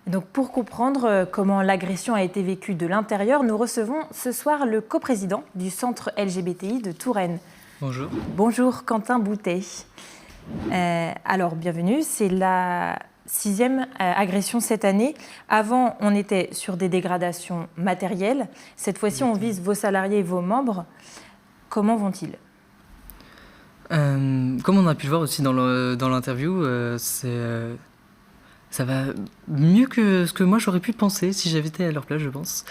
Donc pour comprendre comment l'agression a été vécue de l'intérieur, nous recevons ce soir le coprésident du Centre LGBTI de Touraine. Bonjour. Bonjour Quentin Boutet. Alors bienvenue, c'est la 6e agression cette année. Avant, on était sur des dégradations matérielles. Cette fois-ci, on vise vos salariés et vos membres. Comment vont-ils ? Comme on a pu le voir aussi dans l'interview, ça va mieux que ce que moi j'aurais pu penser si j'avais été à leur place, je pense.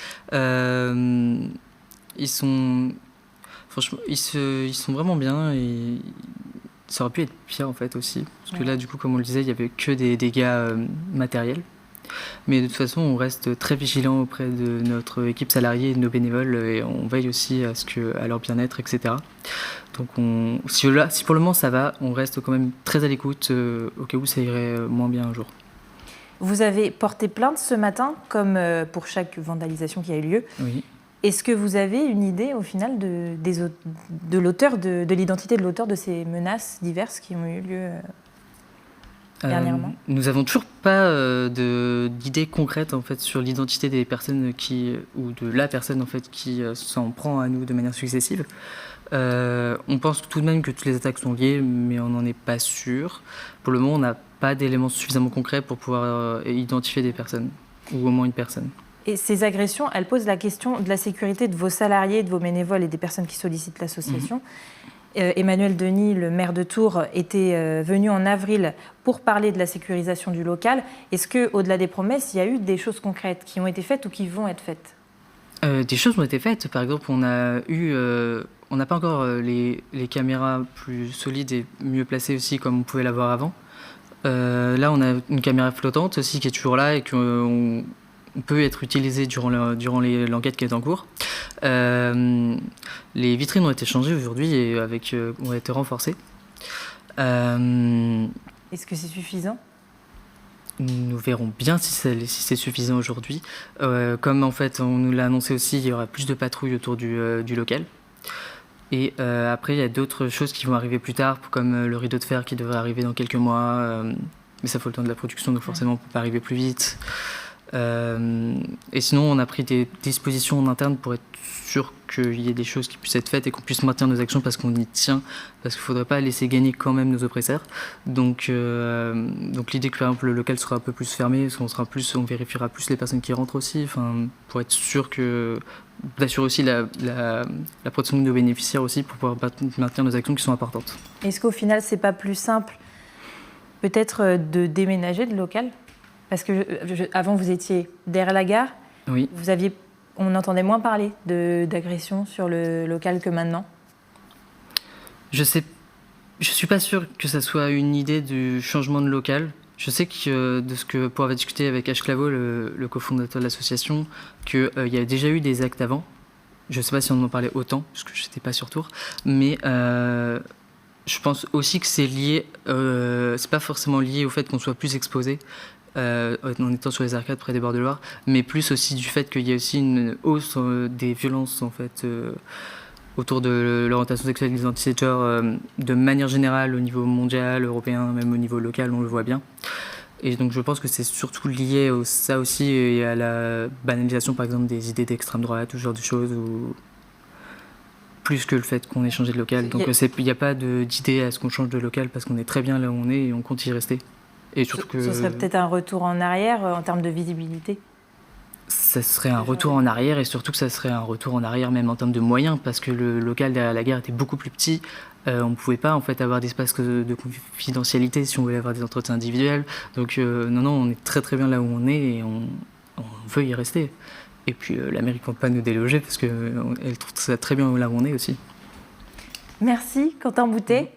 Franchement, ils sont vraiment bien et ça aurait pu être pire en fait aussi. Parce que là, du coup, comme on le disait, il n'y avait que des dégâts matériels. Mais de toute façon, on reste très vigilant auprès de notre équipe salariée et de nos bénévoles et on veille aussi à leur bien-être, etc. Donc si pour le moment ça va, on reste quand même très à l'écoute au cas où ça irait moins bien un jour. Vous avez porté plainte ce matin, comme pour chaque vandalisation qui a eu lieu. Oui. Est-ce que vous avez une idée au final de l'identité de l'auteur de ces menaces diverses qui ont eu lieu dernièrement ? Nous n'avons toujours pas d'idée concrète en fait sur l'identité des personnes ou de la personne en fait qui s'en prend à nous de manière successive. On pense tout de même que toutes les attaques sont liées, mais on n'en est pas sûr. Pour le moment, on n'a pas d'éléments suffisamment concrets pour pouvoir identifier des personnes, ou au moins une personne. Et ces agressions, elles posent la question de la sécurité de vos salariés, de vos bénévoles et des personnes qui sollicitent l'association. Emmanuel Denis, le maire de Tours, était venu en avril pour parler de la sécurisation du local. Est-ce qu'au-delà des promesses, il y a eu des choses concrètes qui ont été faites ou qui vont être faites ? Des choses ont été faites. Par exemple, on n'a pas encore les caméras plus solides et mieux placées aussi comme on pouvait l'avoir avant. Là, on a une caméra flottante aussi qui est toujours là et qu'on peut être utilisée durant l'enquête qui est en cours. Les vitrines ont été changées aujourd'hui et ont été renforcées. Est-ce que c'est suffisant ? Nous verrons bien si c'est suffisant aujourd'hui. Comme en fait on nous l'a annoncé aussi, il y aura plus de patrouilles autour du local. Et après, il y a d'autres choses qui vont arriver plus tard, comme le rideau de fer qui devrait arriver dans quelques mois. Mais ça faut le temps de la production, donc forcément on ne peut pas arriver plus vite. Et sinon, on a pris des dispositions en interne pour être sûr qu'il y ait des choses qui puissent être faites et qu'on puisse maintenir nos actions parce qu'on y tient, parce qu'il ne faudrait pas laisser gagner quand même nos oppresseurs. Donc l'idée que par exemple le local sera un peu plus fermé, on vérifiera plus les personnes qui rentrent aussi, pour être sûr d'assurer aussi la protection de nos bénéficiaires aussi pour pouvoir maintenir nos actions qui sont importantes. Est-ce qu'au final, c'est pas plus simple peut-être de déménager de local ? Parce que avant, vous étiez derrière la gare. Oui. On entendait moins parler d'agression sur le local que maintenant. Je suis pas sûr que ça soit une idée du changement de local. Je sais que pour avoir discuté avec H. Claveau, le cofondateur de l'association, qu'il y a déjà eu des actes avant. Je sais pas si on en parlait autant, parce que j'étais pas sur Tours. Mais je pense aussi que c'est lié. C'est pas forcément lié au fait qu'on soit plus exposé. En étant sur les arcades près des bords de Loire, mais plus aussi du fait qu'il y a aussi une hausse des violences en fait autour de l'orientation sexuelle et des identités de genre de manière générale au niveau mondial, européen, même au niveau local, on le voit bien. Et donc je pense que c'est surtout lié à ça aussi et à la banalisation par exemple des idées d'extrême droite, ou ce genre de choses, ou plus que le fait qu'on ait changé de local. Donc il n'y a pas d'idée à ce qu'on change de local parce qu'on est très bien là où on est et on compte y rester. Et surtout Ce serait peut-être un retour en arrière en termes de visibilité ? Ça serait un retour en arrière et surtout que ça serait un retour en arrière même en termes de moyens parce que le local derrière la gare était beaucoup plus petit. On ne pouvait pas en fait avoir d'espace de confidentialité si on voulait avoir des entretiens individuels. Donc non, on est très très bien là où on est et on veut y rester. Et puis la mairie ne compte pas nous déloger parce qu'elle trouve ça très bien là où on est aussi. Merci Quentin Boutet.